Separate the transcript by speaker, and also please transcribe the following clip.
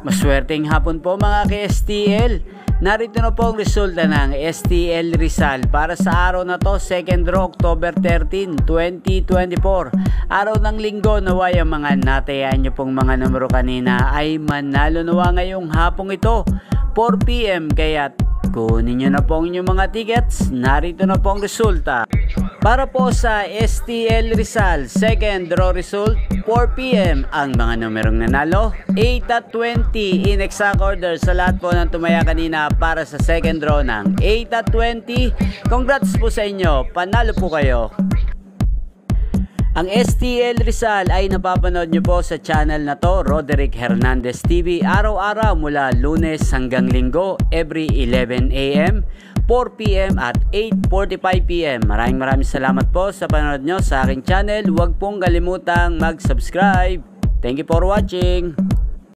Speaker 1: Maswerteng hapon po mga ka-STL. Narito na po ang resulta ng STL Rizal para sa araw na to, 2nd draw, October 13, 2024. Araw ng linggo, naway ang mga natayaan nyo pong mga numero kanina ay manalo nawa ngayong hapong ito, 4 PM. Kaya kunin nyo na po ang inyong mga tickets. Narito na po ang resulta. Para po sa STL Rizal, 2nd draw result, 4 PM. Ang mga numerong nanalo, 8 at 20 in exact order sa lahat po ng tumaya kanina para sa 2nd draw ng 8 at 20. Congrats po sa inyo, panalo po kayo. Ang STL Rizal ay napapanood nyo po sa channel na to, Roderick Hernandez TV, araw-araw mula Lunes hanggang Linggo, every 11 AM, 4 PM at 8:45 PM. Maraming salamat po sa panonood nyo sa aking channel. Huwag pong kalimutang mag-subscribe. Thank you for watching.